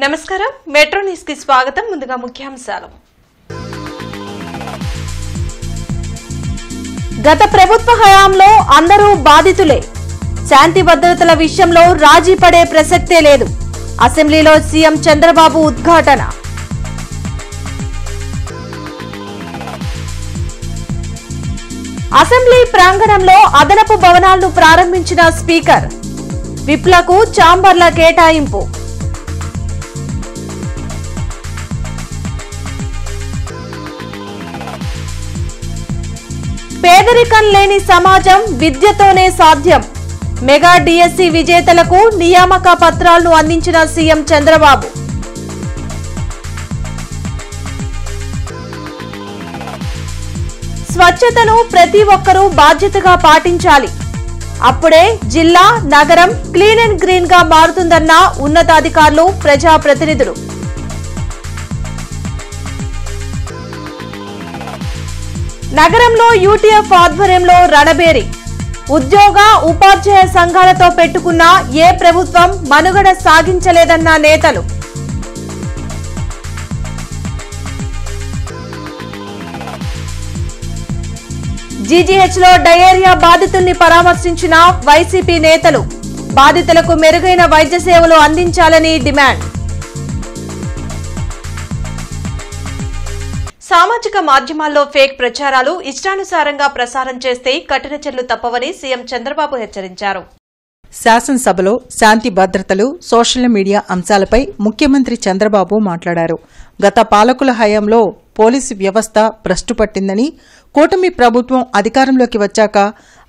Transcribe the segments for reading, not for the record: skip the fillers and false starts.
నమస్కారం metro news కి స్వాగతం ముందుగా ముఖ్యాంశాలు గత ప్రభుత్వ హయాంలో అందరూ బాధితులే శాంతి భద్రతల విషయంలో రాజీ పడే ప్రసక్తే లేదు అసెంబ్లీలో సీఎం చంద్రబాబు ఉద్ఘాటన అసెంబ్లీ ప్రాంగణంలో అదనపు భవనాలను ప్రారంభించిన స్పీకర్ విప్లకు ఛాంబర్ల కేటాయింపు పేదరికం లేని సమాజం విద్యతోనే సాధ్యం మెగా డిఎస్సి విజేతలకు నియామక పత్రాలను అందించిన సీఎం చంద్రబాబు స్వచ్ఛతను ప్రతి ఒక్కరూ బాధ్యతగా పాటించాలి అప్పుడే జిల్లా నగరం క్లీన్ అండ్ గ్రీన్ గా మారుతుందన్న ఉన్నతాధికారులు ప్రజాప్రతినిధులు నగరంలో యూటీఎఫ్ ఆధ్వర్యంలో రణబేరి ఉద్యోగ ఉపాధ్యాయ సంఘాలతో పెట్టుకున్న ఏ ప్రభుత్వం మనుగడ సాగించలేదన్న నేతలు జీజీహెచ్లో డయేరియా బాధితుల్ని పరామర్శించిన వైసీపీ నేతలు బాధితులకు మెరుగైన వైద్య సేవలు అందించాలని డిమాండ్ సామాజిక మాధ్యమాల్లో ఫేక్ ప్రచారాలు ఇష్టానుసారంగా ప్రసారం చేస్తే కఠిన చర్యలు తప్పవని సీఎం చంద్రబాబు హెచ్చరించారు. శాసనసభలో శాంతి భద్రతలు సోషల్ మీడియా అంశాలపై ముఖ్యమంత్రి చంద్రబాబు మాట్లాడారు. గత పాలకుల హయాంలో పోలీసు వ్యవస్థ భ్రష్టు పట్టిందని, కూటమి ప్రభుత్వం అధికారంలోకి వచ్చాక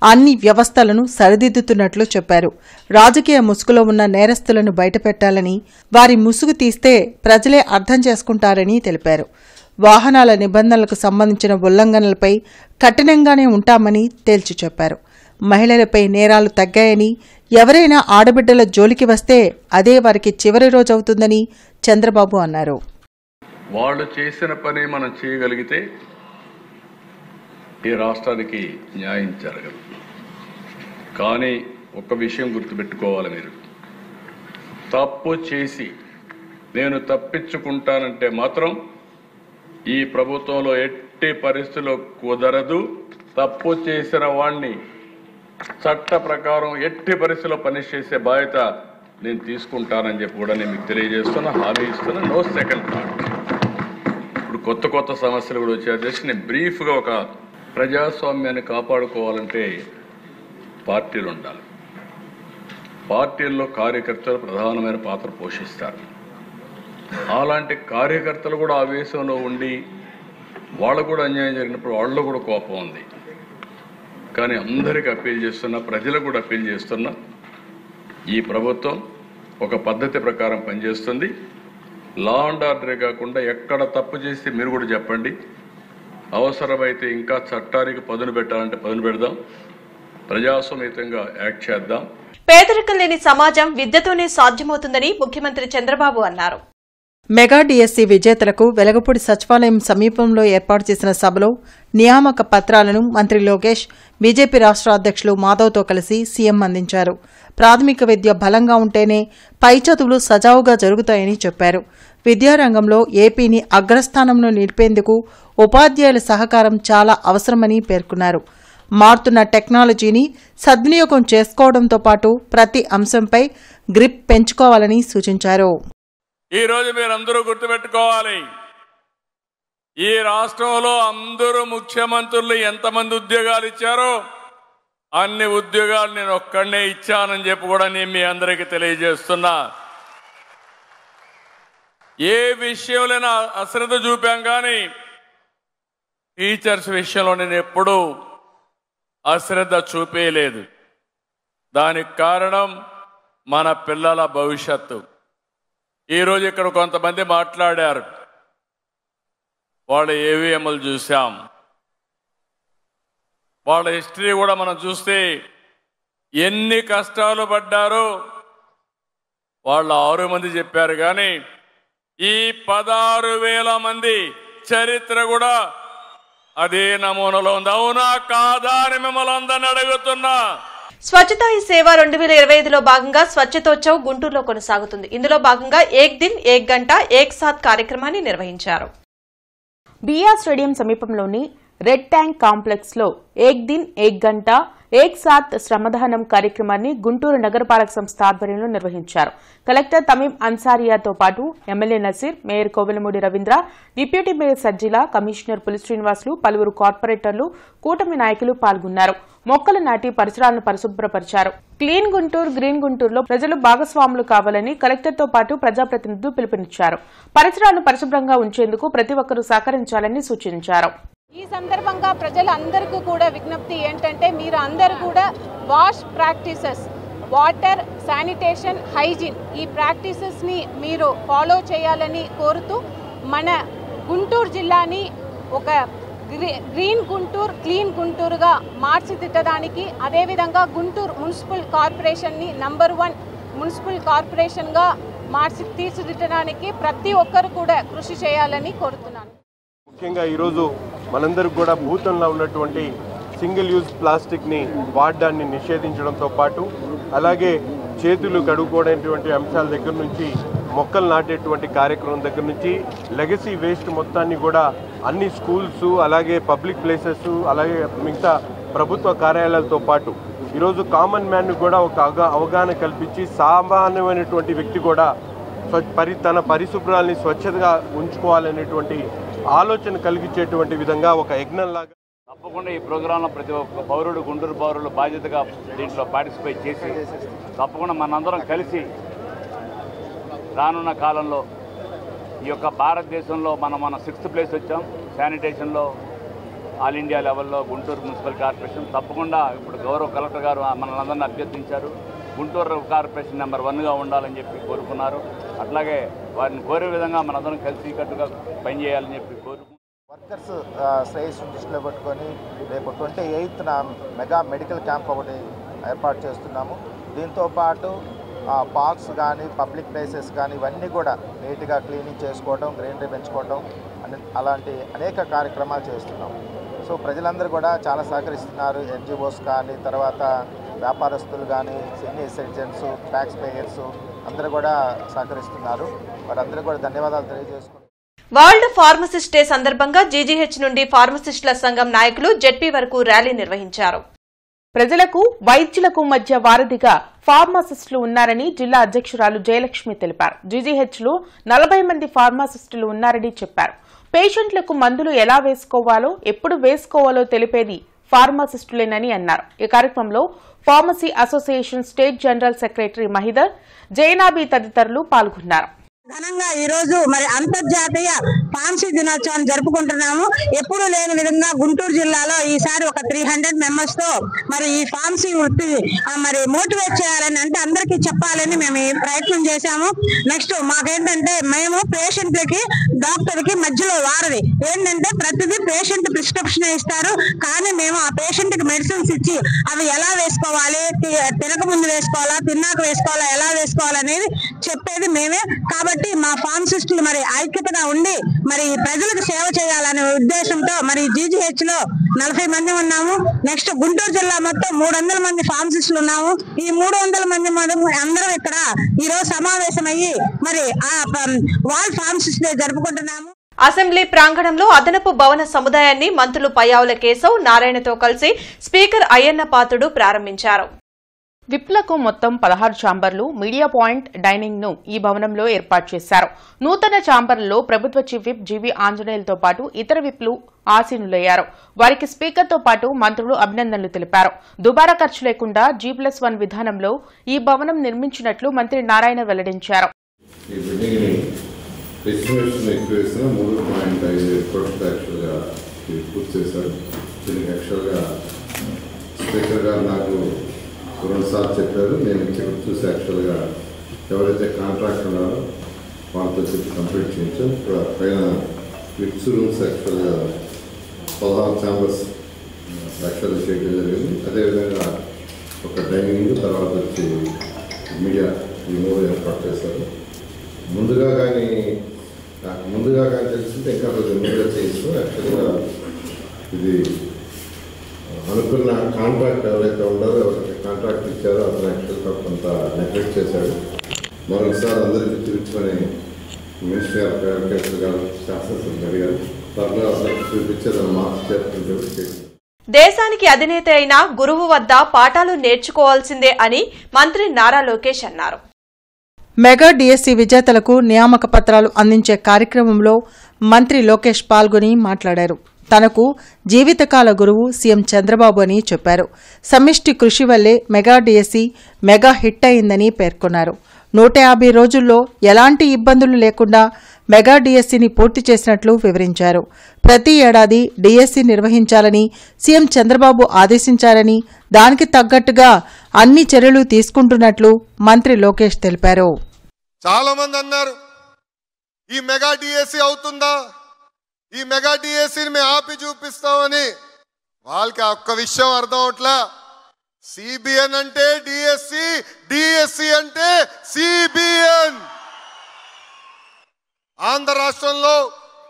అన్ని వ్యవస్థలను సరిదిద్దుతున్నట్లు చెప్పారు. రాజకీయ ముసుగులో ఉన్న నేరస్తులను బయటపెట్టాలని, వారి ముసుగు తీస్తే ప్రజలే అర్థం చేసుకుంటారని తెలిపారు. వాహనాల నిబంధనలకు సంబంధించిన ఉల్లంఘనలపై కఠినంగానే ఉంటామని తేల్చి చెప్పారు. మహిళలపై నేరాలు తగ్గాయని, ఎవరైనా ఆడబిడ్డల జోలికి వస్తే అదే వారికి చివరి రోజవుతుందని చంద్రబాబు అన్నారు. వాళ్ళు చేసిన పని మనం చేయగలిగితే ఈ రాష్ట్రానికి న్యాయం జరగదు. కానీ ఒక విషయం గుర్తుపెట్టుకోవాలి, మీరు తప్పు చేసి నేను తప్పించుకుంటానంటే మాత్రం ఈ ప్రభుత్వంలో ఎట్టి పరిస్థితుల్లో కుదరదు. తప్పు చేసిన వాణ్ణి చట్ట ప్రకారం ఎట్టి పరిస్థితుల్లో పనిష్ చేసే బాధ్యత నేను తీసుకుంటానని చెప్పి కూడా నేను మీకు తెలియజేస్తున్నా, హామీ ఇస్తున్నా. No second thought. ఇప్పుడు కొత్త సమస్యలు కూడా వచ్చాయి. జస్ట్ నేను బ్రీఫ్గా ఒక ప్రజాస్వామ్యాన్ని కాపాడుకోవాలంటే పార్టీలు ఉండాలి. పార్టీల్లో కార్యకర్తలు ప్రధానమైన పాత్ర పోషిస్తారు. అలాంటి కార్యకర్తలు కూడా ఆవేశంలో ఉండి వాళ్ళకు కూడా అన్యాయం జరిగినప్పుడు వాళ్ళలో కూడా కోపం ఉంది. కానీ అందరికీ అప్పీల్ చేస్తున్నా, ప్రజలకు కూడా అప్పీల్ చేస్తున్నా, ఈ ప్రభుత్వం ఒక పద్ధతి ప్రకారం పనిచేస్తుంది. లా అండ్ ఆర్డరే కాకుండా ఎక్కడ తప్పు చేస్తే మీరు కూడా చెప్పండి. అవసరమైతే ఇంకా చట్టానికి పదును పెట్టాలంటే పదును పెడదాం. ప్రజాస్వామ్యంగా యాక్ట్ చేద్దాం. పేదరికం లేని సమాజం విద్యతోనే సాధ్యమవుతుందని ముఖ్యమంత్రి చంద్రబాబు అన్నారు. మెగా డిఎస్సి విజేతలకు వెలగపూడి సచివాలయం సమీపంలో ఏర్పాటు చేసిన సభలో నియామక పత్రాలను మంత్రి లోకేష్, బీజేపీ రాష్ట్ర అధ్యక్షులు మాధవ్తో కలిసి సీఎం అందించారు. ప్రాథమిక విద్య బలంగా ఉంటేనే పై చదువులు సజావుగా జరుగుతాయని చెప్పారు. విద్యారంగంలో ఏపీని అగ్రస్థానంలో నిలిపేందుకు ఉపాధ్యాయుల సహకారం చాలా అవసరమని పేర్కొన్నారు. మారుతున్న టెక్నాలజీని సద్వినియోగం చేసుకోవడంతో పాటు ప్రతి అంశంపై గ్రిప్ పెంచుకోవాలని సూచించారు. ఈరోజు మీరందరూ గుర్తుపెట్టుకోవాలి, ఈ రాష్ట్రంలో అందరూ ముఖ్యమంత్రులు ఎంతమంది ఉద్యోగాలు ఇచ్చారో అన్ని ఉద్యోగాలు నేను ఒక్కడనే ఇచ్చానని చెప్పి కూడా నేను మీ అందరికీ తెలియజేస్తున్నా. ఏ విషయంలోనైనా అశ్రద్ధ చూపాం, కానీ టీచర్స్ విషయంలో నేను ఎప్పుడూ అశ్రద్ధ చూపేయలేదు. దానికి కారణం మన పిల్లల భవిష్యత్తు. ఈరోజు ఇక్కడ కొంతమంది మాట్లాడారు, వాళ్ళ ఏవిఎంలు చూసాం, వాళ్ళ హిస్టరీ కూడా మనం చూస్తే ఎన్ని కష్టాలు పడ్డారో వాళ్ళు 6 మంది చెప్పారు. కానీ ఈ 16,000 మంది చరిత్ర కూడా అదే నమూనాలో ఉంది. అవునా కాదా అని మిమ్మల్ని అందరిని అడుగుతున్నా. స్వచ్ఛతా హీ సేవ 2025లో భాగంగా స్వచ్ఛతోత్సవ్ గుంటూరులో కొనసాగుతుంది. ఇందులో భాగంగా ఏక్ దిన్ ఏక్ గంట ఏక్ సాత్ కార్యక్రమాన్ని నిర్వహించారు. బిఆర్ స్టేడియం సమీపంలోని రెడ్ ట్యాంక్ కాంప్లెక్స్ లో ఏక్ దిన్ ఏక్ గంట ఏక్ సాత్ శ్రమదానం కార్యక్రమాన్ని గుంటూరు నగరపాలక సంస్థ ఆధ్వర్యంలో నిర్వహించారు. కలెక్టర్ తమీం అన్సారియాతో పాటు MLA Naseer, mayor Kovelamudi Ravindra, deputy mayor Sajjila, commissioner Puli Srinivasulu, పలువురు కార్పొరేటర్లు, కూటమి నాయకులు పాల్గొన్నారు. మొక్కలు నాటి పరిసరాలను పరిశుభ్రపరిచారు. క్లీన్ గుంటూరు గ్రీన్ గుంటూరులో ప్రజలు భాగస్వాములు కావాలని కలెక్టర్తో పాటు ప్రజాప్రతినిధులు పిలుపునిచ్చారు. పరిసరాలను పరిశుభ్రంగా ఉంచేందుకు ప్రతి ఒక్కరూ సహకరించాలని సూచించారు. ఈ సందర్భంగా ప్రజలందరికీ కూడా విజ్ఞప్తి ఏంటంటే మీరు అందరూ కూడా wash practices, water, sanitation, hygiene ఈ ప్రాక్టీసెస్ని మీరు ఫాలో చేయాలని కోరుతూ మన గుంటూరు జిల్లాని ఒక గ్రీన్ గుంటూరు, క్లీన్ గుంటూరుగా మార్చిదిద్దడానికి, అదేవిధంగా గుంటూరు మున్సిపల్ కార్పొరేషన్ని నంబర్ 1 మున్సిపల్ కార్పొరేషన్గా తీర్చిదిద్దడానికి ప్రతి ఒక్కరు కూడా కృషి చేయాలని కోరుతున్నాను. ముఖ్యంగా ఈరోజు మనందరికి కూడా భూతంలో ఉన్నటువంటి సింగిల్ యూజ్ ప్లాస్టిక్ని వాడడాన్ని నిషేధించడంతో పాటు అలాగే చేతులు కడుక్కోవడానికి అంశాల దగ్గర నుంచి మొక్కలు నాటేటువంటి కార్యక్రమం దగ్గర నుంచి లెగసీ వేస్ట్ మొత్తాన్ని కూడా అన్ని స్కూల్స్, అలాగే పబ్లిక్ ప్లేసెస్, అలాగే మిగతా ప్రభుత్వ కార్యాలయాలతో పాటు ఈరోజు కామన్ మ్యాన్ కూడా ఒక అవగాహన కల్పించి సామాన్యమైనటువంటి వ్యక్తి కూడా తన పరిశుభ్రాల్ని స్వచ్ఛతగా ఉంచుకోవాలనేటువంటి ఆలోచన కలిగించేటువంటి విధంగా ఒక యజ్ఞంలాగా తప్పకుండా ఈ ప్రోగ్రాంలో ప్రతి ఒక్క పౌరుడు, గుంటూరు పౌరులు బాధ్యతగా దీంట్లో పార్టిసిపేట్ చేసి తప్పకుండా మనందరం కలిసి రానున్న కాలంలో ఈ యొక్క భారతదేశంలో మన 6th ప్లేస్ వచ్చాం శానిటేషన్లో. ఆల్ ఇండియా లెవెల్లో గుంటూరు మున్సిపల్ కార్పొరేషన్ తప్పకుండా ఇప్పుడు గౌరవ కలెక్టర్ గారు మనల్ని అభ్యర్థించారు. గుంటూరు కార్పొరేషన్ నెంబర్ 1గా ఉండాలని చెప్పి కోరుకున్నారు. అట్లాగే వారిని కోరే విధంగా మనందరం కలిసికట్టుగా పనిచేయాలని చెప్పి కోరుకుంటున్నాం. వర్కర్స్ శ్రేయస్సును దృష్టిలో పెట్టుకొని రేపు 28న మెగా మెడికల్ క్యాంప్ ఒకటి ఏర్పాటు చేస్తున్నాము. దీంతోపాటు పార్క్స్ కానీ పబ్లిక్ ప్లేసెస్ కానీ ఇవన్నీ కూడా నీట్గా క్లీనింగ్ చేసుకోవడం, గ్రీనరీ పెంచుకోవడం అలాంటి అనేక కార్యక్రమాలు చేస్తున్నాం. సో ప్రజలందరూ కూడా చాలా సహకరిస్తున్నారు. NGOs కానీ, తర్వాత వ్యాపారస్తులు కానీ, సీనియర్ సిటిజన్స్, ట్యాక్స్ పేయర్స్ అందరూ కూడా సహకరిస్తున్నారు. వారందరూ కూడా ధన్యవాదాలు తెలియజేసుకుంటున్నారు. వరల్డ్ ఫార్మసిస్ట్ డే సందర్భంగా జీజీహెచ్ నుండి ఫార్మసిస్టుల సంఘం నాయకులు జెడ్పీ వరకు ర్యాలీ నిర్వహించారు. ప్రజలకు, వైద్యులకు మధ్య వారధిగా ఫార్మాసిస్టులు ఉన్నారని జిల్లా అధ్యక్షురాలు జయలక్ష్మి తెలిపారు. జీజీహెచ్లో 40 మంది ఫార్మాసిస్టులు ఉన్నారని చెప్పారు. పేషెంట్లకు మందులు ఎలా వేసుకోవాలో, ఎప్పుడు వేసుకోవాలో తెలిపేది ఫార్మాసిస్టులేనని అన్నారు. ఈ కార్యక్రమంలో pharmacy association state general secretary Mahidhar, Zainabi తదితరులు పాల్గొన్నారు. ఘనంగా ఈరోజు మరి అంతర్జాతీయ ఫార్మసీ దినోత్సవాన్ని జరుపుకుంటున్నాము. ఎప్పుడూ లేని విధంగా గుంటూరు జిల్లాలో ఈసారి ఒక 300 మెంబర్స్ తో మరి ఈ ఫార్మసీ వృత్తి మరి మోటివేట్ చేయాలని, అంటే అందరికీ చెప్పాలని మేము ఈ ప్రయత్నం చేశాము. నెక్స్ట్ మాకేంటంటే మేము పేషెంట్లకి, డాక్టర్ కి మధ్యలో వారది ఏంటంటే ప్రతిదీ పేషెంట్ ప్రిస్క్రిప్షన్ ఇస్తారు, కానీ మేము ఆ పేషెంట్ కి మెడిసిన్స్ ఇచ్చి అవి ఎలా వేసుకోవాలి, తినక ముందు వేసుకోవాలా, తిన్నాక వేసుకోవాలా, ఎలా వేసుకోవాలనేది చెప్పేది మేమే. కాబట్టి మా ఫార్మసిస్టులు మరి ఐక్యతగా ఉండి మరి ప్రజలకు సేవ చేయాలనే ఉద్దేశంతో మరి జీజీహెచ్ లో 40 మంది ఉన్నాము. నెక్స్ట్ గుంటూరు జిల్లా మొత్తం 300 మంది ఫార్మసిస్టులు ఉన్నాము. ఈ 300 మంది అందరూ ఇక్కడ ఈ రోజు సమావేశమయ్యి మరి వరల్డ్ ఫార్మసిస్ట్ డే జరుపుకుంటున్నాము. అసెంబ్లీ ప్రాంగణంలో అదనపు భవన సముదాయాన్ని మంత్రులు పయ్యావుల కేశవ్, నారాయణతో కలిసి స్పీకర్ అయ్యన్న పాత్రుడు ప్రారంభించారు. విప్లకు మొత్తం 16 ఛాంబర్లు, మీడియా పాయింట్, డైనింగ్ ను ఈ భవనంలో ఏర్పాటు చేశారు. నూతన ఛాంబర్లలో ప్రభుత్వ చీఫ్ విప్ జీవీ ఆంజనేయులతో పాటు ఇతర విప్లు ఆసీనులయ్యారు. వారికి స్పీకర్తో పాటు మంత్రులు అభినందనలు తెలిపారు. దుబారా ఖర్చు లేకుండా G+1 విధానంలో ఈ భవనం నిర్మించినట్లు మంత్రి నారాయణ వెల్లడించారు. రెండుసార్లు చెప్పారు. నేను ఇక్కడ చూసి యాక్చువల్గా ఎవరైతే కాంట్రాక్ట్ ఉన్నారో వాళ్ళతో చెప్పి కంప్లీట్ చేయించాం. పైన విప్స్ రూమ్స్ యాక్చువల్గా 16 ఛాంబర్స్ యాక్చువల్గా చేయడం జరిగింది. అదేవిధంగా ఒక డైనింగ్, తర్వాత వచ్చి మీడియా, ఈ 3 ఏర్పాటు చేశారు. ముందుగా కానీ తెలిసింటే ఇంకా కొంచెం ముందుగా చేయించాం. యాక్చువల్గా ఇది అనుకున్న కాంట్రాక్ట్ ఎవరైతే ఉండారో ఎవరైతే కాంట్రాక్ట్ ఇచ్చారో అతను యాక్చువల్గా కొంత నెగ్లెక్ట్ చేశాడు. మరొకసారి అందరికీ చూపించమని మినిస్టర్ గారు, ప్రైవేట్ గారు, శాసనసభ్యులు అడిగారు. త్వరలో అందరికీ చూపించేదాన్ని మార్క్స్ చేస్తుంటే దేశానికి అధినేత అయిన గురువు వద్ద పాఠాలు నేర్చుకోవాల్సిందే అని మంత్రి నారా లోకేష్ అన్నారు. మెగా డిఎస్సి విజేతలకు నియామక పత్రాలు అందించే కార్యక్రమంలో మంత్రి లోకేష్ పాల్గొని మాట్లాడారు. తనకు జీవితకాల గురువు సీఎం చంద్రబాబు అని చెప్పారు. సమిష్టి కృషి వల్లే మెగా డిఎస్సి మెగా హిట్ అయిందని పేర్కొన్నారు. 150 రోజుల్లో ఎలాంటి ఇబ్బందులు లేకుండా మెగా డిఎస్సిని పూర్తి చేసినట్లు వివరించారు. ప్రతి ఏడాది డిఎస్సి నిర్వహించాలని సీఎం చంద్రబాబు ఆదేశించారని దానికి తగ్గట్టుగా అన్ని చర్యలు తీసుకుంటున్నట్లు మంత్రి లోకేష్ తెలిపారు. చాలా మంది అన్నారు ఈ మెగా డిఎస్సి అవుతుందా, ఈ మెగా డిఎస్సిని మేము ఆపి చూపిస్తామని. వాళ్ళకి ఒక్క విషయం అర్థం అవట్లా. సిబిఎన్ అంటే డిఎస్సి, డిఎస్సి అంటే సిబిఎన్. ఆంధ్ర రాష్ట్రంలో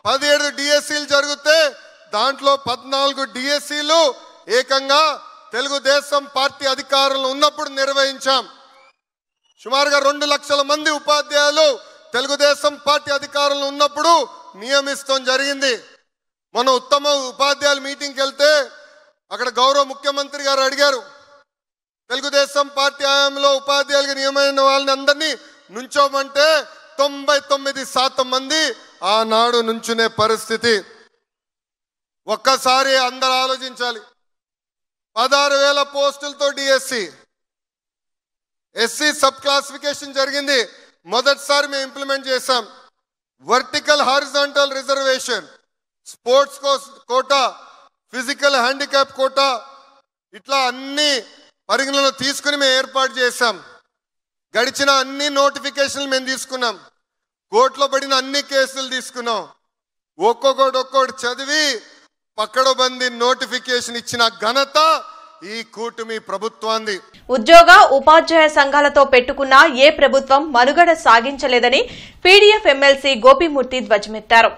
17 డిఎస్సీలు జరిగితే దాంట్లో 14 డిఎస్సీలు ఏకంగా తెలుగుదేశం పార్టీ అధికారంలో ఉన్నప్పుడు నిర్వహించాం. సుమారుగా 2 లక్షల మంది ఉపాధ్యాయులు తెలుగుదేశం పార్టీ అధికారంలో ఉన్నప్పుడు నియమిస్తాం జరిగింది. మన ఉత్తమ ఉపాధ్యాయుల మీటింగ్కి వెళ్తే అక్కడ గౌరవ ముఖ్యమంత్రి గారు అడిగారు, తెలుగుదేశం పార్టీ హయాంలో ఉపాధ్యాయులుగా నియమైన వాళ్ళని అందరినీ నుంచోమంటే 99% మంది ఆనాడు నుంచునే పరిస్థితి. ఒక్కసారి అందరూ ఆలోచించాలి. 16,000 పోస్టులతో డిఎస్సి, ఎస్సీ సబ్ క్లాసిఫికేషన్ జరిగింది. మొదటిసారి మేము ఇంప్లిమెంట్ చేశాం. Vertical horizontal reservation, sports quota, physical handicap quota, ఇట్లా అన్ని పరిగణలో తీసుకుని మేము ఏర్పాటు చేశాం. గడిచిన అన్ని నోటిఫికేషన్లు మేము తీసుకున్నాం. కోర్టులో పడిన అన్ని కేసులు తీసుకున్నాం. ఒక్కొక్కటి చదివి పక్కడబంది నోటిఫికేషన్ ఇచ్చిన ఘనత ఈ కూటమి ప్రభుత్వాన్ని. ఉద్యోగ ఉపాధ్యాయ సంఘాలతో పెట్టుకున్న ఏ ప్రభుత్వం మనుగడ సాగించలేదని పీడీఎఫ్ ఎమ్మెల్సీ గోపీమూర్తి ధ్వజమెత్తారు.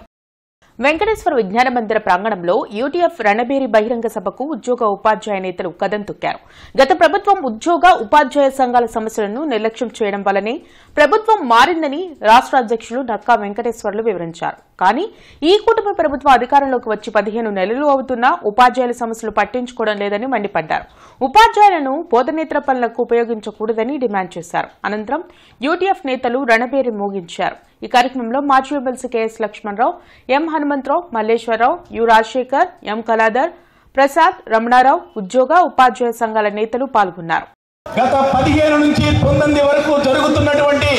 వెంకటేశ్వర విజ్ఞాన మందిర ప్రాంగణంలో యూటీఎఫ్ రణబేరి బహిరంగ సభకు ఉద్యోగ ఉపాధ్యాయ నేతలు కదం తొక్కారు. గత ప్రభుత్వం ఉద్యోగ ఉపాధ్యాయ సంఘాల సమస్యలను నిర్లక్ష్యం చేయడం వల్లనే ప్రభుత్వం మారిందని రాష్ట్ర అధ్యక్షులు నక్కా వెంకటేశ్వర్లు వివరించారు. కానీ ఈ కూటమి ప్రభుత్వం అధికారంలోకి వచ్చి 15 నెలలు అవుతున్నా ఉపాధ్యాయుల సమస్యలు పట్టించుకోవడం లేదని మండిపడ్డారు. ఉపాధ్యాయులను బోధనేతర పనులకు ఉపయోగించకూడదని డిమాండ్ చేశారు. అనంతరం యూటీఎఫ్ నేతలు రణబేరి మోగించారు. ఈ కార్యక్రమంలో మాజీ MLC KS Lakshmanarao, M Hanumantharao, Malleswararao, U Rajasekhar, M Kaladhar, Prasad, Ramanarao, ఉద్యోగ ఉపాధ్యాయ సంఘాల నేతలు పాల్గొన్నారు. గత 15 నుంచి 19 వరకు జరుగుతున్నటువంటి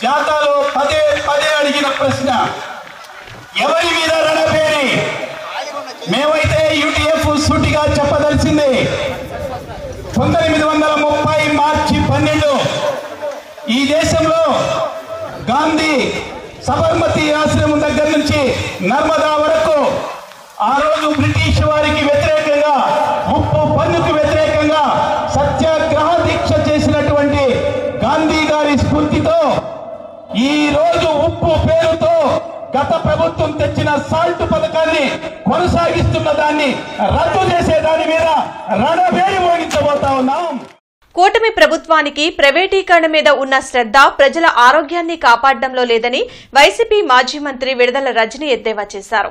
జాతాలో పదే అడిగిన ప్రశ్న, ఎవరి మీద రణబేరి? మేమైతే యూటీఎఫ్ సూటిగా చెప్పదలిసింది, 1930 మార్చి 12 ఈ దేశంలో గాంధీ సబర్మతి ఆశ్రమం దగ్గర నుంచి నర్మదా వరకు ఆ రోజు బ్రిటిష్ వారికి వ్యతిరేకంగా, ఉప్పు పన్నుకు వ్యతిరేకంగా సత్యాగ్రహ దీక్ష చేసినటువంటి గాంధీ గారి స్ఫూర్తితో ఈ రోజు ఉప్పు పేరుతో గత ప్రభుత్వం తెచ్చిన సాల్ట్ పథకాన్ని కొనసాగిస్తున్న దాన్ని రద్దు చేసే దాని మీద రణబేరి మోగించబోతా ఉన్నాం. కూటమి ప్రభుత్వానికి ప్రైవేటీకరణ మీద ఉన్న శ్రద్ధ ప్రజల ఆరోగ్యాన్ని కాపాడడంలో లేదని వైసీపీ మాజీ మంత్రి విడుదల రజని ఎద్దేవా చేశారు.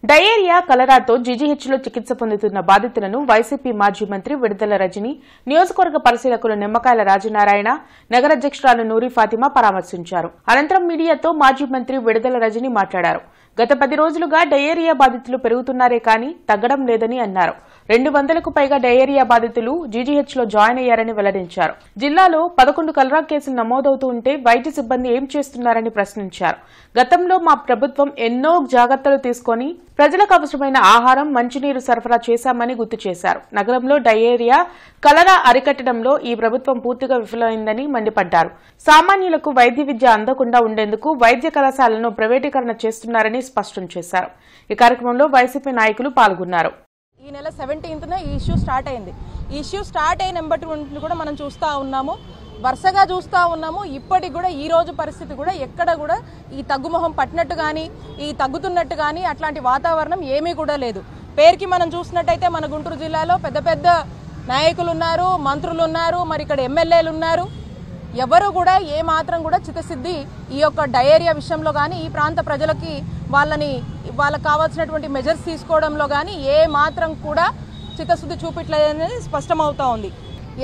డయేరియా, కలరాతో జీజీహెచ్లో చికిత్స పొందుతున్న బాధితులను వైసీపీ మాజీ మంత్రి విడుదల రజని, నియోజకవర్గ పరిశీలకులు నిమ్మకాయల రాజనారాయణ, నగరాధ్యక్షురాలు నూరి ఫాతిమా పరామర్శించారు. అనంతరం మీడియాతో మాజీ మంత్రి విడుదల రజని మాట్లాడారు. గత 10 రోజులుగా డయేరియా బాధితులు పెరుగుతున్నారే కానీ తగ్గడం లేదని అన్నారు. 200కు పైగా డయేరియా బాధితులు జీజీహెచ్లో జాయిన్ అయ్యారని వెల్లడించారు. జిల్లాలో 11 కలరా కేసులు నమోదవుతూ ఉంటే వైద్య సిబ్బంది ఏం చేస్తున్నారని ప్రశ్నించారు. గతంలో మా ప్రభుత్వం ఎన్నో జాగ్రత్తలు తీసుకుని ప్రజలకు అవసరమైన ఆహారం, మంచినీరు సరఫరా చేశామని గుర్తు చేశారు. నగరంలో డయేరియా, కలరా అరికట్టడంలో ఈ ప్రభుత్వం పూర్తిగా విఫలమైందని మండిపడ్డారు. సామాన్యులకు వైద్య విద్య అందకుండా ఉండేందుకు వైద్య కళాశాలను ప్రైవేటీకరణ చేస్తున్నారని స్పష్టం చేశారు. ఈ కార్యక్రమంలో వైసీపీ నాయకులు పాల్గొన్నారు. ఈ నెల 17న ఈ ఇష్యూ స్టార్ట్ అయింది. ఈ ఇష్యూ స్టార్ట్ అయిన నెంబర్ కూడా మనం చూస్తూ ఉన్నాము, వరుసగా చూస్తూ ఉన్నాము. ఇప్పటికి కూడా ఈ రోజు పరిస్థితి కూడా ఎక్కడ కూడా ఈ తగ్గుముఖం పట్టినట్టు కానీ, ఈ తగ్గుతున్నట్టు కానీ అట్లాంటి వాతావరణం ఏమీ కూడా లేదు. పేరుకి మనం చూసినట్టయితే మన గుంటూరు జిల్లాలో పెద్ద పెద్ద నాయకులు ఉన్నారు, మంత్రులు ఉన్నారు, మరి ఇక్కడ ఎమ్మెల్యేలు ఉన్నారు. ఎవరు కూడా ఏ మాత్రం కూడా చిత్తశుద్ధి ఈ యొక్క డయేరియా విషయంలో కానీ ఈ ప్రాంత ప్రజలకి వాళ్ళకి కావాల్సినటువంటి మెజర్స్ తీసుకోవడంలో కానీ ఏ మాత్రం కూడా చిత్తశుద్ధి చూపించలేదనేది స్పష్టమవుతా ఉంది.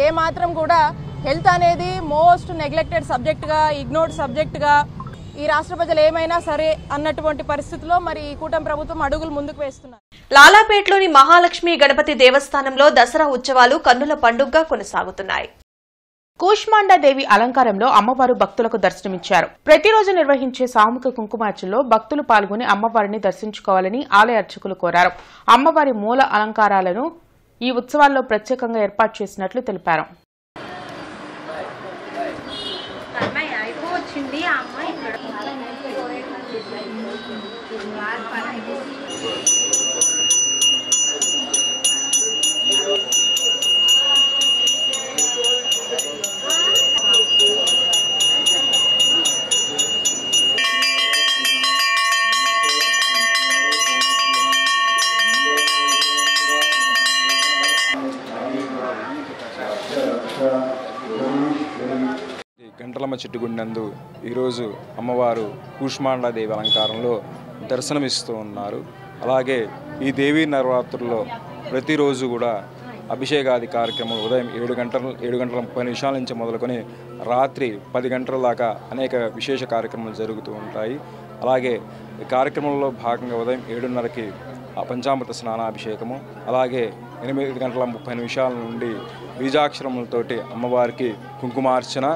ఏ మాత్రం కూడా హెల్త్ అనేది మోస్ట్ నెగ్లెక్టెడ్ సబ్జెక్ట్గా, ఇగ్నోర్డ్ సబ్జెక్ట్గా ఈ రాష్ట్ర ప్రజలు ఏమైనా సరే అన్నటువంటి పరిస్థితిలో మరి ఈ కూటమి ప్రభుత్వం అడుగులు ముందుకు వేస్తున్నారు. లాలాపేట్లోని మహాలక్ష్మి గణపతి దేవస్థానంలో దసరా ఉత్సవాలు కన్నుల పండుగగా కొనసాగుతున్నాయి. కూష్మాండాదేవి అలంకారంలో అమ్మవారు భక్తులకు దర్శనమిచ్చారు. ప్రతిరోజు నిర్వహించే సామూహిక కుంకుమార్చనలో భక్తులు పాల్గొని అమ్మవారిని దర్శించుకోవాలని ఆలయ అర్చకులు కోరారు. అమ్మవారి మూల అలంకారాలను ఈ ఉత్సవాల్లో ప్రత్యేకంగా ఏర్పాటు చేసినట్లు తెలిపారు. గంటలమ్మ చెట్టుగుండి నందు ఈరోజు అమ్మవారు కూష్మాండాదేవి అలంకారంలో దర్శనమిస్తూ ఉన్నారు. అలాగే ఈ దేవీ నవరాత్రుల్లో ప్రతిరోజు కూడా అభిషేకాది కార్యక్రమాలు ఉదయం 7 గంటల 30 నుంచి మొదలుకొని రాత్రి 10 గంటల దాకా అనేక విశేష కార్యక్రమాలు జరుగుతూ ఉంటాయి. అలాగే ఈ కార్యక్రమంలో భాగంగా ఉదయం 7:30కి పంచామృత స్నానాభిషేకము, అలాగే 8:30 నుండి బీజాక్షరములతోటి అమ్మవారికి కుంకుమార్చన,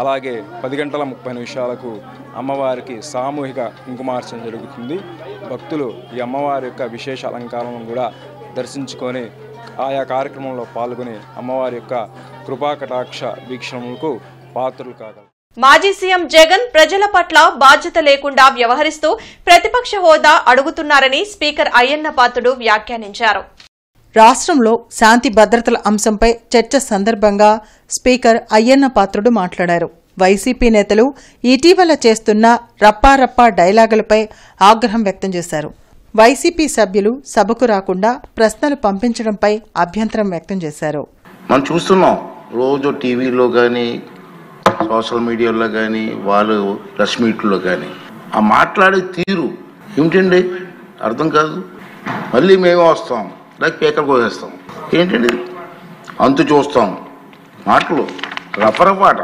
అలాగే 10:30 అమ్మవారికి సామూహిక కుంకుమార్చన జరుగుతుంది. భక్తులు ఈ అమ్మవారి యొక్క విశేష అలంకారాలను కూడా దర్శించుకొని ఆయా కార్యక్రమంలో పాల్గొని అమ్మవారి యొక్క కృపా కటాక్ష వీక్షణములకు పాత్రులు కాగలరు. మాజీ సీఎం జగన్ ప్రజల పట్ల బాధ్యత లేకుండా వ్యవహరిస్తూ ప్రతిపక్ష హోదా అడుగుతున్నారని స్పీకర్ అయ్యన్న పాత్రుడు వ్యాఖ్యానించారు. రాష్ట్రంలో శాంతి భద్రతల అంశంపై చర్చ సందర్భంగా స్పీకర్ అయ్యన్న పాత్రుడు మాట్లాడారు. వైసీపీ నేతలు ఇటీవల చేస్తున్న రప్పారప్పా డైలాగులపై ఆగ్రహం వ్యక్తం చేశారు. వైసీపీ సభ్యులు సభకు రాకుండా ప్రశ్నలు పంపించడంపై అభ్యంతరం వ్యక్తం చేశారు. మనం చూస్తున్నాం రోజు టీవీలో కానీ సోషల్ మీడియాలో కానీ వాళ్ళు ప్రెస్ మీట్లో కానీ ఆ మాట్లాడే తీరు ఏమిటండి అర్థం కాదు. మళ్ళీ మేమే వస్తాం లైక్ పేకర్ కోసేస్తాం ఏంటండి అంతు చూస్తాం మాటలు రఫరఫాట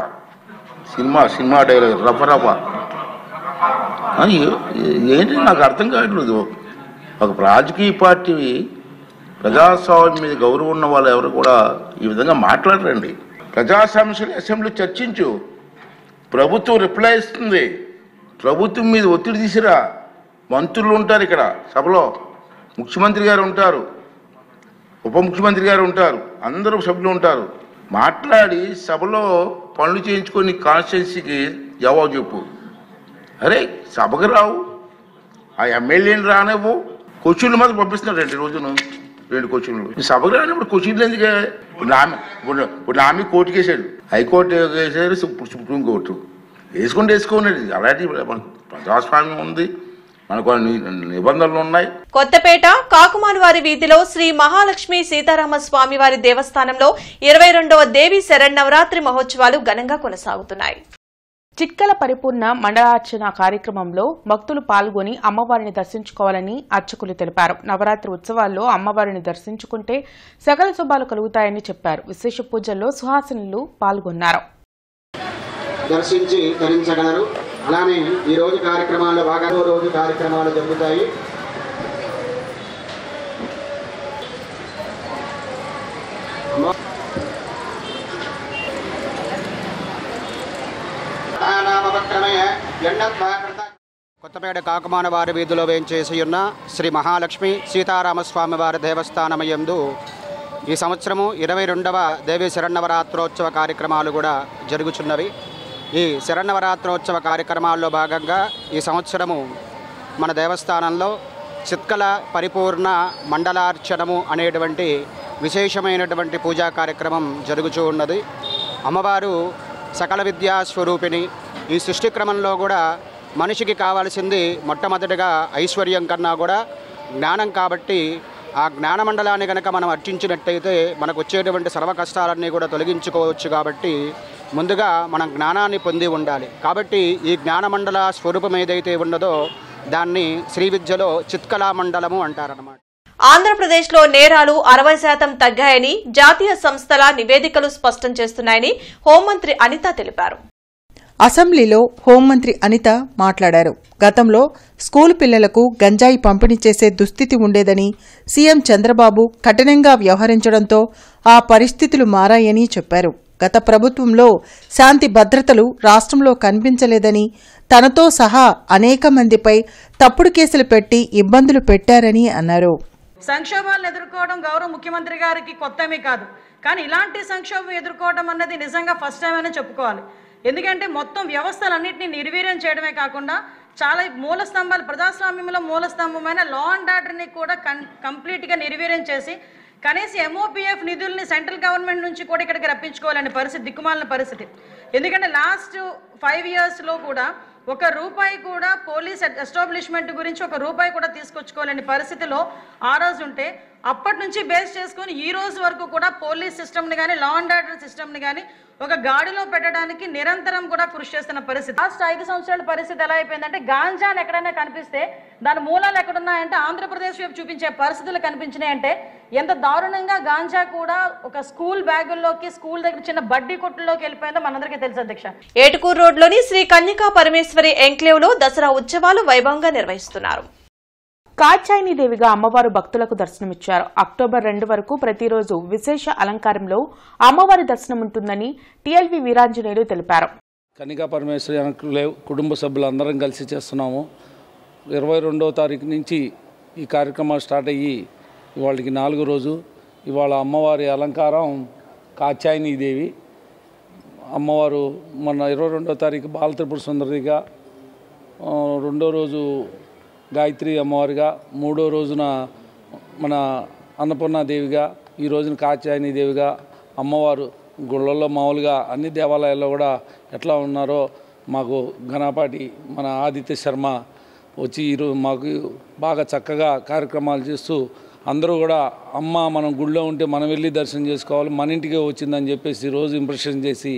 సినిమా డైలాగ్ రఫరఫా ఏంటి నాకు అర్థం కావట్లేదు. ఒక రాజకీయ పార్టీ ప్రజాస్వామ్యం మీద గౌరవం ఉన్న వాళ్ళు ఎవరు కూడా ఈ విధంగా మాట్లాడరండి. ప్రజా సమస్యలు అసెంబ్లీ చర్చించు, ప్రభుత్వం రిప్లై ఇస్తుంది, ప్రభుత్వం మీద ఒత్తిడి తీసిరా. మంత్రులు ఉంటారు ఇక్కడ సభలో, ముఖ్యమంత్రి గారు ఉంటారు, ఉప ముఖ్యమంత్రి గారు ఉంటారు, అందరూ సభ్యులు ఉంటారు. మాట్లాడి సభలో పనులు చేయించుకొని కాన్స్టిట్యున్సీకి జవాబు చెప్పు. అరే సభకు రావు, ఆ ఎమ్మెల్యేని రానివ్వు, క్వశ్చన్లు మాత్రం పంపిస్తున్నారు 2 రోజులు 2 క్వశ్చన్లు. సభకు రానిప్పుడు క్వశ్చన్లు ఎందుకే? ఇప్పుడు నామి కోర్టుకి వేసాడు, హైకోర్టు వేసారు, సుప్రీంకోర్టు వేసుకోండి. అలాంటి ప్రజాస్వామ్యం ఉంది, మనకు నిబంధనలు ఉన్నాయి. కొత్తపేట కాకుమానువారి వీధిలో శ్రీ మహాలక్ష్మి సీతారామ స్వామివారి దేవస్థానంలో 22వ దేవి శరన్నవరాత్రి మహోత్సవాలు ఘనంగా కొనసాగుతున్నాయి. చిట్కల పరిపూర్ణ మండలార్చన కార్యక్రమంలో భక్తులు పాల్గొని అమ్మవారిని దర్శించుకోవాలని అర్చకులు తెలిపారు. నవరాత్రి ఉత్సవాల్లో అమ్మవారిని దర్శించుకుంటే సకల శుభాలు కలుగుతాయని చెప్పారు. విశేష పూజల్లో సుహాసినులు పాల్గొన్నారు. దర్శించి ధరించగలరు. అలానే ఈ రోజు కార్యక్రమాల్లో భాగంగా రోజు కార్యక్రమాలు జరుగుతాయి. కొత్తపేట కాకుమానవారి వీధిలో వేంచేసి ఉన్న శ్రీ మహాలక్ష్మి సీతారామస్వామి వారి దేవస్థానమయందు ఈ సంవత్సరము 22వ దేవి శరన్నవరాత్రోత్సవ కార్యక్రమాలు కూడా జరుగుతున్నవి. ఈ శరన్నవరాత్రోత్సవ కార్యక్రమాల్లో భాగంగా ఈ సంవత్సరము మన దేవస్థానంలో చిట్కల పరిపూర్ణ మండలార్చనము అనేటువంటి విశేషమైనటువంటి పూజా కార్యక్రమం జరుగుతూ ఉన్నది. అమ్మవారు సకల విద్యా స్వరూపిణి. ఈ సృష్టి క్రమంలో కూడా మనిషికి కావాల్సింది మొట్టమొదటిగా ఐశ్వర్యం కన్నా కూడా జ్ఞానం. కాబట్టి ఆ జ్ఞానమండలాన్ని కనుక మనం అర్చించినట్టయితే మనకు వచ్చేటువంటి సర్వ కష్టాలన్నీ కూడా తొలగించుకోవచ్చు. కాబట్టి ముందుగా మనం జ్ఞానాన్ని పొంది ఉండాలి. కాబట్టి ఈ జ్ఞానమండల స్వరూపం ఏదైతే ఉన్నదో దాన్ని శ్రీ విద్యలో చిత్కళా మండలము అంటారన్నమాట. ఆంధ్రప్రదేశ్లో నేరాలు 60% తగ్గాయని జాతీయ సంస్థల నివేదికలు స్పష్టం చేస్తున్నాయని హోంమంత్రి అనిత తెలిపారు. అసెంబ్లీలో హోంమంత్రి అనిత మాట్లాడారు. గతంలో స్కూలు పిల్లలకు గంజాయి పంపిణీ చేసే దుస్థితి ఉండేదని, సీఎం చంద్రబాబు కఠినంగా వ్యవహరించడంతో ఆ పరిస్థితులు మారాయని చెప్పారు. గత ప్రభుత్వంలో శాంతి భద్రతలు రాష్ట్రంలో కనిపించలేదని, తనతో సహా అనేక మందిపై తప్పుడు కేసులు పెట్టి ఇబ్బందులు పెట్టారని అన్నారు. సంక్షోభాలను ఎదుర్కోవడం గౌరవ ముఖ్యమంత్రి గారికి కొత్తమీ కాదు. కానీ ఇలాంటి సంక్షోభం ఎదుర్కోవడం అన్నది నిజంగా ఫస్ట్ టైం అని చెప్పుకోవాలి. ఎందుకంటే మొత్తం వ్యవస్థలన్నింటినీ నిర్వీర్యం చేయడమే కాకుండా చాలా మూల స్తంభాలు, ప్రజాస్వామ్యంలో మూల స్తంభమైన లా అండ్ ఆర్డర్ని కూడా కంప్లీట్గా నిర్వీర్యం చేసి కనీసం MOPF నిధుల్ని సెంట్రల్ గవర్నమెంట్ నుంచి కూడా ఇక్కడికి రప్పించుకోవాలనే పరిస్థితి, దిక్కుమాలిన పరిస్థితి. ఎందుకంటే లాస్ట్ 5 yearsలో కూడా ₹1 కూడా పోలీస్ ఎస్టాబ్లిష్మెంట్ గురించి ₹1 కూడా తీసుకొచ్చుకోవాలని పరిస్థితిలో ఆ రోజు ఉంటే, అప్పటి నుంచి బేస్ చేసుకొని ఈ రోజు వరకు కూడా పోలీస్ సిస్టమ్ని కానీ లా అండ్ ఆర్డర్ సిస్టమ్ని కానీ ఒక గాడిలో పెట్టడానికి నిరంతరం కూడా కృషి చేస్తున్న పరిస్థితి. లాస్ట్ 5 సంవత్సరాల పరిస్థితి ఎలా అయిపోయిందంటే గాంజాని ఎక్కడైనా కనిపిస్తే దాని మూలాలు ఎక్కడున్నాయంటే ఆంధ్రప్రదేశ్ వైపు చూపించే పరిస్థితులు కనిపించినాయంటే ఎంత దారుణంగా గాంజా కూడా ఒక స్కూల్ బ్యాగుల్లోకి, స్కూల్ దగ్గర చిన్న బడ్డీ కొట్టుల్లోకి వెళ్ళిపోయిందో మనందరికీ తెలుసు అధ్యక్ష. ఏటుకూరు రోడ్లోని శ్రీ కన్యకా పరమేశ్వరి ఎంక్లేవ్ లో దసరా ఉత్సవాలు వైభవంగా నిర్వహిస్తున్నారు. కాత్యాయని దేవిగా అమ్మవారు భక్తులకు దర్శనమిచ్చారు. అక్టోబర్ 2 వరకు ప్రతిరోజు విశేష అలంకారంలో అమ్మవారి దర్శనం ఉంటుందని టీఎల్వి వీరాంజనేయులు తెలిపారు. కన్యకా పరమేశ్వరి ఎంక్లేవ్ కుటుంబ సభ్యులందరం కలిసి చేస్తున్నాము. 22వ తారీఖు నుంచి ఈ కార్యక్రమాలు స్టార్ట్ అయ్యి ఇవాళకి 4వ రోజు. ఇవాళ అమ్మవారి అలంకారం కాత్యాయని దేవి. అమ్మవారు మొన్న 22వ తారీఖు బాల త్రిపుర సుందరిగా, 2వ రోజు గాయత్రి అమ్మవారిగా, 3వ రోజున మన అన్నపూర్ణాదేవిగా, ఈ రోజున కాత్యాయని దేవిగా అమ్మవారు గుళ్ళల్లో మామూలుగా అన్ని దేవాలయాల్లో కూడా ఎట్లా ఉన్నారో మాకు ఘనపాటి మన ఆదిత్య శర్మ వచ్చి ఈరోజు మాకు బాగా చక్కగా కార్యక్రమాలు చేస్తూ అందరూ కూడా అమ్మ మనం గుళ్ళో ఉంటే మనం వెళ్ళి దర్శనం చేసుకోవాలి, మన ఇంటికే వచ్చిందని చెప్పేసి రోజు ఇంప్రెషన్ చేసి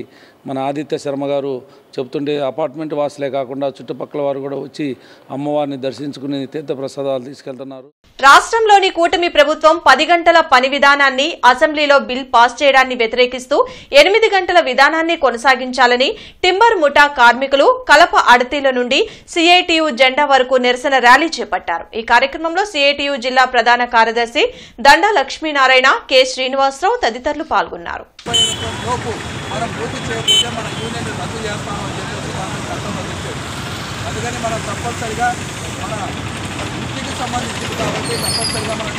మన ఆదిత్య శర్మ గారు చెప్తుంటే అపార్ట్మెంట్ వాసులే కాకుండా చుట్టుపక్కల వారు కూడా వచ్చి అమ్మవారిని దర్శించుకుని తీర్థ ప్రసాదాలు తీసుకెళ్తున్నారు. రాష్ట్రంలోని కూటమి ప్రభుత్వం 10 గంటల పని విధానాన్ని అసెంబ్లీలో బిల్ పాస్ చేయడాన్ని వ్యతిరేకిస్తూ 8 గంటల విధానాన్ని కొనసాగించాలని టింబర్ ముఠా కార్మికులు కలప అడతీల నుండి సిఐటియు జెండా వరకు నిరసన ర్యాలీ చేపట్టారు. ఈ కార్యక్రమంలో సిఐటియు జిల్లా ప్రధాన కార్యదర్శి దండ లక్ష్మీనారాయణ, కె శ్రీనివాసరావు తదితరులు పాల్గొన్నారు. అందుకని మనం తప్పనిసరిగా మన వృత్తికి సంబంధించింది కాబట్టి తప్పనిసరిగా మనం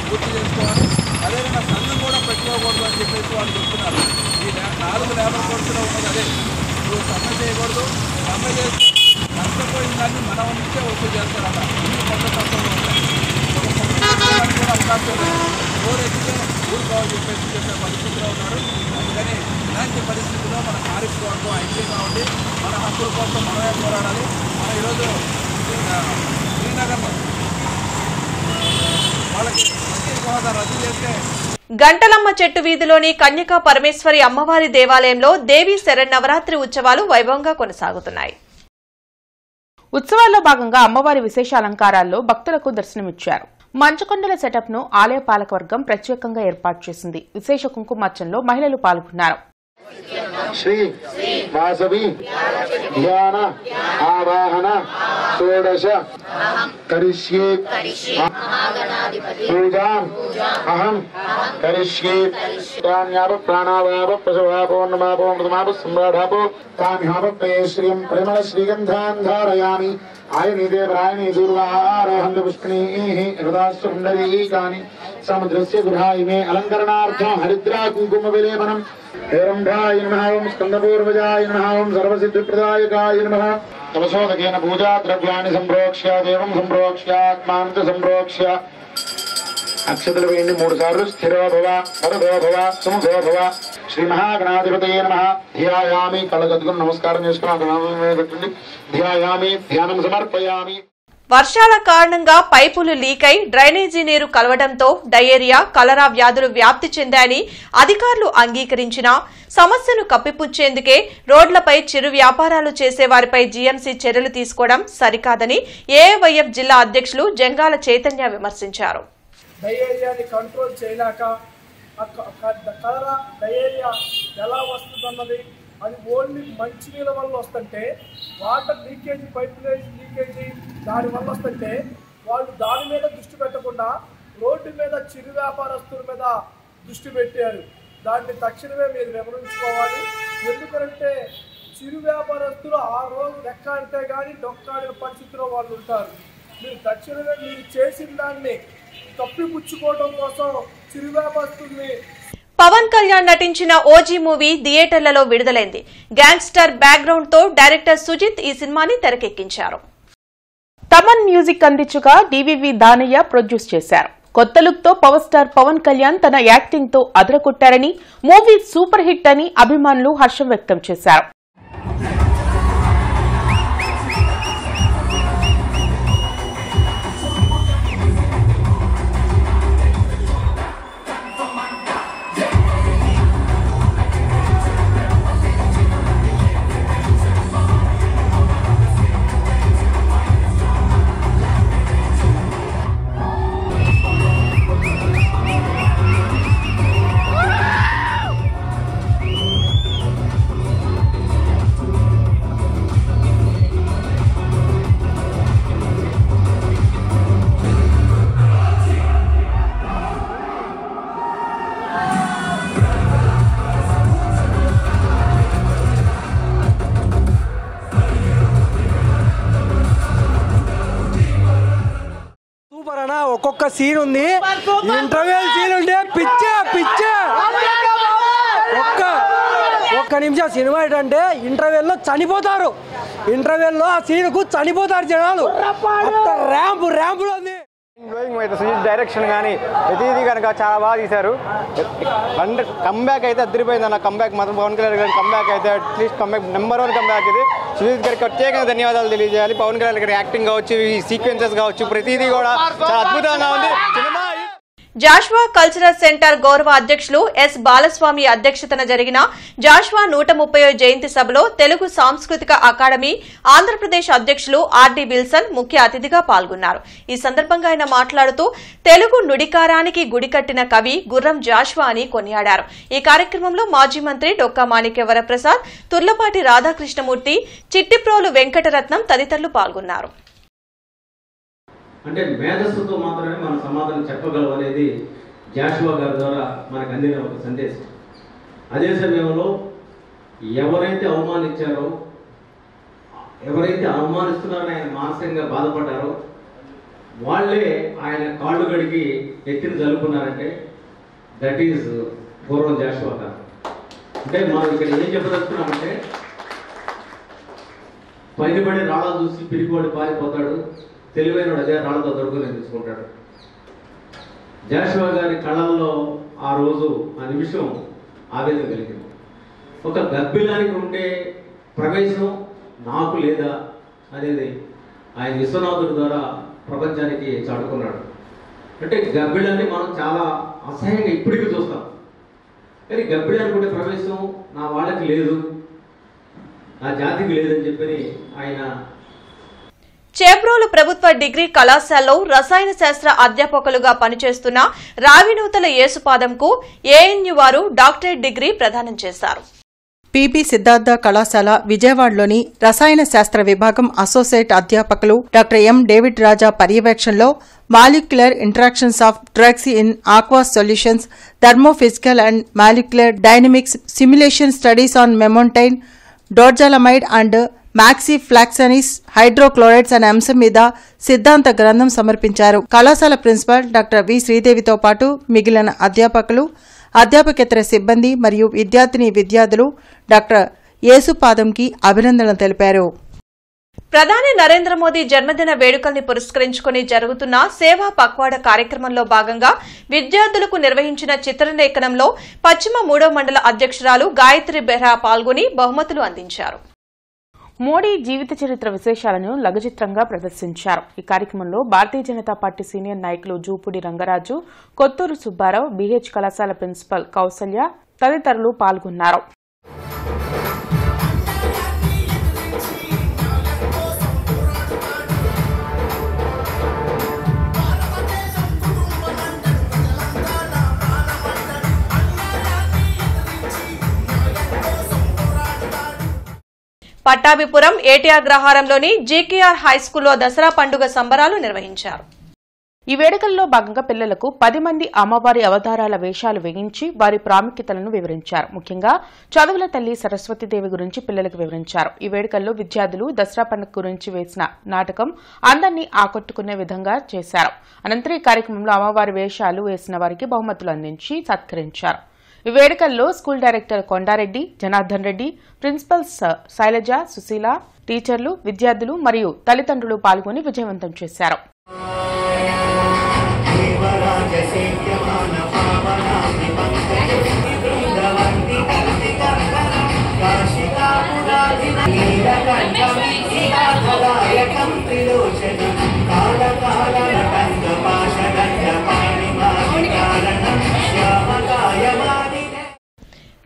పూర్తి చేసుకోవాలి. అదేవిధంగా సంఘం కూడా పెట్టుకోకూడదు అని చెప్పేసి వాళ్ళు చెప్తున్నారు. ఈ 4 లేబర్ కోర్సులో ఉన్నది అదే, నువ్వు సమ్మె చేయకూడదు, సమ్మె చేస్తే నష్టపోయిన దాన్ని మన నుంచే వసూలు చేస్తారన్న ఇన్ని కొత్త తత్వంలో ఉన్నాయి. కూడా అవకాశం లేదు, ఎవరైతే ఊరుకోవాలని చెప్పే పరిస్థితిలో ఉన్నారు. అందుకని ఇలాంటి పరిస్థితుల్లో మన కార్యక్రమం ఐక్యంగా ఉండి మన హక్కుల కోసం మనమే పోరాడాలి. మనం ఈరోజు శ్రీనగర్ వాళ్ళకి ప్రత్యేక హోదా రద్దు చేస్తే గంటలమ్మ చెట్టు వీధిలోని కన్యకా పరమేశ్వరి అమ్మవారి దేవాలయంలో దేవీ శరన్నవరాత్రి ఉత్సవాలు వైభవంగా కొనసాగుతున్నాయి. ఉత్సవాల్లో భాగంగా అమ్మవారి విశేష అలంకారాల్లో భక్తులకు దర్శనమిచ్చారు. మంచుకొండల సెటప్ ను ఆలయ పాలకవర్గం ప్రత్యేకంగా ఏర్పాటు చేసింది. విశేష కుంకుమార్చనలో మహిళలు పాల్గొన్నారు. శ్రీ వాసవి ధ్యాన ఆవాహన షోడశ కరిష్యే పూజాం అహం కరిష్యే ప్రాణ్యాప ప్రాణావాప పశువాపో నమాపో మృతమాప సమ్రాఢాపో కామ్యాప ప్రేయశ్రియం పరిమళ శ్రీగంధాన్ ధారయామి ఆయనీదే ప్రాయణీ దూర్వారోహంత పుష్పిణీః హృదాశ్చుండరీకాని సముద్రస్య గృహాయిమే అలంకరణార్థం హరిద్రా కుంకుమ విలేపనం హేరంభాయ నమః ఓం స్కందపూర్వజాయ నమః ఓం సర్వసిద్ధిప్రదాయకాయ నమః తమసోదకేన పూజా ద్రవ్యాన్ని సంప్రోక్ష్య దేవం సంప్రోక్ష్య ఆత్మాంత సంప్రోక్ష్య అక్షతలు వేయండి 3 సార్లు. స్థిరో భవ వరదో భవ సుముఖో భవ శ్రీ మహాగణాధిపతయే నమః. ధ్యాయామి కళ్ళగద్దుకుని నమస్కారం చేసుకుని ధ్యాయామి ధ్యానం సమర్పయామి. వర్షాల కారణంగా పైపులు లీక్ అయి డ్రైనేజీ నీరు కలవడంతో డయేరియా, కలరా వ్యాధులు వ్యాప్తి చెందాయని అధికారులు అంగీకరించినా సమస్యను కప్పిపుచ్చేందుకే రోడ్లపై చిరు వ్యాపారాలు చేసేవారిపై జీఎంసీ చర్యలు తీసుకోవడం సరికాదని ఏఐవైఎఫ్ జిల్లా అధ్యక్షులు జంగాల చైతన్య విమర్శించారు. డయేరియాని కంట్రోల్ చేయలేక కలరా డయేరియా ఎలా వస్తుందన్నది అది ఓన్లీ మంచినీళ్ళ వల్ల వస్తుంటే వాటర్ లీకేజీ పైప్ లీకేజీ దాని వల్ల వస్తుంటే వాళ్ళు దాని మీద దృష్టి పెట్టకుండా రోడ్డు మీద చిరు వ్యాపారస్తుల మీద దృష్టి పెట్టారు. దాన్ని తక్షణమే మీరు వివరించుకోవాలి. ఎందుకంటే చిరు వ్యాపారస్తులు ఆ రోజు లెక్కాడితే కానీ డొక్కాడిన పరిస్థితిలో వాళ్ళు ఉంటారు. మీరు తక్షణమే మీరు చేసిన దాన్ని తప్పిపుచ్చుకోవడం కోసం చిరు వ్యాపారస్తుల్ని. పవన్ కళ్యాణ్ నటించిన ఓజీ మూవీ థియేటర్లలో విడుదలైంది. గ్యాంగ్స్టర్ బ్యాక్గ్రౌండ్ తో డైరెక్టర్ సుజిత్ ఈ సినిమాని తెరకెక్కించారు. తమన్ మ్యూజిక్ అందించగా డివివి దానయ్య ప్రొడ్యూస్ చేశారు. కొత్త లుక్ తో పవర్ స్టార్ పవన్ కళ్యాణ్ తన యాక్టింగ్ తో అదరకొట్టారని, మూవీ సూపర్ హిట్ అని అభిమానులు హర్షం వ్యక్తం చేశారు. ఒక్కొక్క సీన్ ఉంది, ఇంటర్వెల్ సీన్ ఉంటే పిచ్చే ఒక్క నిమిషం సినిమా ఏంటంటే ఇంటర్వెల్లో చనిపోతారు. ఇంటర్వెల్లో ఆ సీన్కు చనిపోతారు జనాలు. ర్యాంపులో ఉంది. సుజిత్ డైరెక్షన్ కానీ ప్రతిదీ కనుక చాలా బాగా తీశారు. కంబ్యాక్ అయితే అదిరిపోయింది అన్న. కంబ్యాక్ మాత్రం పవన్ కళ్యాణ్ గారి కంబ్యాక్ అయితే అట్లీస్ట్ కంబ్యాక్ నెంబర్ 1 కంబ్యాక్ ఇది. సుజిత్ గారికి ప్రత్యేకంగా ధన్యవాదాలు తెలియజేయాలి. పవన్ కళ్యాణ్ గారి యాక్టింగ్ కావచ్చు, ఈ సీక్వెన్సెస్ కావచ్చు, ప్రతిదీ కూడా చాలా అద్భుతంగా ఉంది. సినిమా జాషువా కల్చరల్ సెంటర్ గౌరవ అధ్యక్షులు ఎస్ బాలస్వామి అధ్యక్షతన జరిగిన జాషువా 130వ జయంతి సభలో తెలుగు సాంస్కృతిక అకాడమీ ఆంధ్రప్రదేశ్ అధ్యక్షులు ఆర్డి విల్సన్ ముఖ్య అతిథిగా పాల్గొన్నారు. ఈ సందర్భంగా ఆయన మాట్లాడుతూ తెలుగు నుడికారానికి గుడికట్టిన కవి గుర్రం జాషువా అని కొనియాడారు. ఈ కార్యక్రమంలో మాజీ మంత్రి డొక్కా మాణిక్య వరప్రసాద్, తుర్లపాటి రాధాకృష్ణమూర్తి, చిట్టిప్రోలు వెంకటరత్నం తదితరులు పాల్గొన్నారు. అంటే మేధస్సుతో మాత్రమే మనం సమాధానం చెప్పగలం అనేది జాషువా గారి ద్వారా మనకు అందిన ఒక సందేశం. అదే సమయంలో ఎవరైతే అవమానించారో, ఎవరైతే అవమానిస్తున్నారని ఆయన మానసికంగా బాధపడ్డారో వాళ్ళే ఆయన కాళ్ళు గడికి ఎత్తిని జరుపుకున్నారంటే దట్ ఈజ్ పూర్వం జాషువా గారు. అంటే మనం ఇక్కడ ఏం చెప్పదలుచుకున్నామంటే పైనబడి రాళ్ళ చూసి పిరిగిపడి పారిపోతాడు, తెలివైన అదే రాళ్ళతో దొడుకుని నిలుచుకుంటాడు. జాషువా గారి కళల్లో ఆ రోజు ఆ నిమిషం ఆవేదన కలిగింది. ఒక గర్భిలానికి ఉండే ప్రవేశం నాకు లేదా అనేది ఆయన విశ్వనాథుడి ద్వారా ప్రపంచానికి చాటుకున్నాడు. అంటే గర్భిలాన్ని మనం చాలా అసహ్యంగా ఇప్పటికీ చూస్తాం, కానీ గర్భిలానికి ఉండే ప్రవేశం నా వాళ్ళకి లేదు, నా జాతికి లేదని చెప్పని ఆయన. చేబ్రోలు ప్రభుత్వ డిగ్రీ కళాశాలలో రసాయన శాస్త్ర అధ్యాపకులుగా పనిచేస్తున్న రావినూతల యేసుపాదంకు ఏఎన్యు వారు డాక్టరేట్ డిగ్రీ ప్రదానం చేశారు. పిబి సిద్ధార్థ కళాశాల విజయవాడలోని రసాయన శాస్త్ర విభాగం అసోసియేట్ అధ్యాపకులు డాక్టర్ ఎం డేవిడ్ రాజా పర్యవేక్షణలో molecular interactions of drugs in aqueous solutions, thermophysical and molecular dynamics, simulation studies on memantine, dorzolamide and moxifloxacin hydrochlorides అనే అంశం మీద సిద్ధాంత గ్రంథం సమర్పించారు. కళాశాల ప్రిన్సిపాల్ డాక్టర్ వి శ్రీదేవితో పాటు మిగిలిన అధ్యాపకులు, అధ్యాపకేతర సిబ్బంది మరియు విద్యార్థులు డాక్టర్ యేసుపాదంకి అభినందనలు తెలిపారు. ప్రధాని నరేంద్ర మోదీ జన్మదిన వేడుకల్ని పురస్కరించుకుని జరుగుతున్న సేవా పక్వాడ కార్యక్రమంలో భాగంగా విద్యార్థులకు నిర్వహించిన చిత్రలేఖనంలో పశ్చిమ 3వ మండల అధ్యక్షురాలు గాయత్రి బెహ్రా పాల్గొని బహుమతులు అందించారు. మోడీ జీవిత చరిత్ర విశేషాలను లఘుచిత్రంగా ప్రదర్శించారు. ఈ కార్యక్రమంలో భారతీయ జనతా పార్టీ సీనియర్ నాయకులు జూపూడి రంగరాజు, కొత్తూరు సుబ్బారావు, బీహెచ్ కళాశాల ప్రిన్సిపల్ కౌసల్య తదితరులు పాల్గొన్నారు. పట్టాభిపురం ఏటియాగ్రహారంలోని జీకేఆర్ హైస్కూల్లో దసరా పండుగ సంబరాలు నిర్వహించారు. ఈ వేడుకల్లో భాగంగా పిల్లలకు 10 మంది అమ్మవారి అవతారాల వేషాలు వేయించి వారి ప్రాముఖ్యతలను వివరించారు. ముఖ్యంగా చదువుల తల్లి సరస్వతీదేవి గురించి పిల్లలకు వివరించారు. ఈ వేడుకల్లో విద్యార్థులు దసరా పండుగ గురించి వేసిన నాటకం అందరినీ ఆకట్టుకునే విధంగా చేశారు. అనంతరం ఈ కార్యక్రమంలో అమ్మవారి వేషాలు వేసిన వారికి బహుమతులు అందించి సత్కరించారు. ఈ వేడుకల్లో school director Kondareddy, Janardhan Reddy, principals Sailaja, Susheela, టీచర్లు, విద్యార్థులు మరియు తల్లిదండ్రులు పాల్గొని విజయవంతం చేశారు.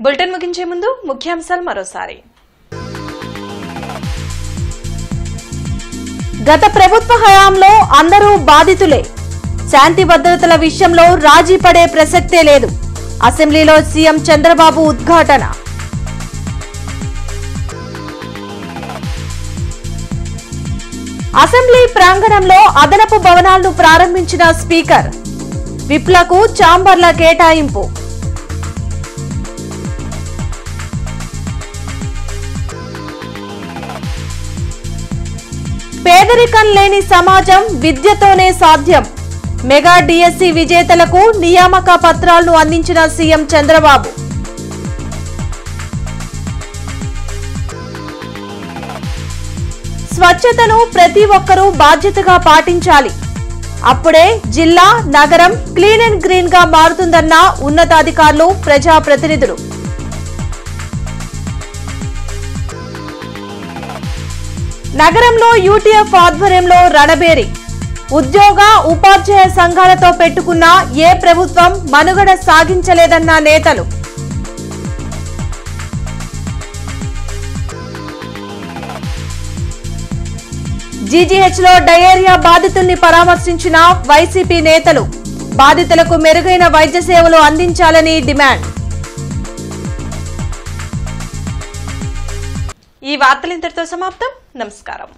బులెటిన్ ముగించే ముందు ముఖ్యాంశాలు మరోసారి. గత ప్రభుత్వ హయాంలో అందరూ బాధితులే. శాంతి భద్రతల విషయంలో రాజీ పడే ప్రసక్తే లేదు. అసెంబ్లీలో సీఎం చంద్రబాబు ఉద్ఘాటన. అసెంబ్లీ ప్రాంగణంలో అదనపు భవనాలను ప్రారంభించిన స్పీకర్. విప్లకు ఛాంబర్ల కేటాయింపు. పేదరికం లేని సమాజం విద్యతోనే సాధ్యం. మెగా డిఎస్సి విజేతలకు నియామక పత్రాలను అందించిన సీఎం చంద్రబాబు. స్వచ్ఛతను ప్రతి ఒక్కరూ బాధ్యతగా పాటించాలి. అప్పుడే జిల్లా, నగరం క్లీన్ అండ్ గ్రీన్ గా మారుతుందన్న ఉన్నతాధికారులు, ప్రజాప్రతినిధులు. నగరంలో యూటీఎఫ్ ఆధ్వర్యంలో రణబేరి. ఉద్యోగ, ఉపాధ్యాయ సంఘాలతో పెట్టుకున్న ఏ ప్రభుత్వం మనుగడ సాగించలేదన్న నేతలు. జీజీహెచ్లో డయేరియా బాధితుల్ని పరామర్శించిన వైసీపీ నేతలు. బాధితులకు మెరుగైన వైద్య సేవలు అందించాలని డిమాండ్. ఈ వార్తలు ఇంతటితో సమాప్తం. నమస్కారం.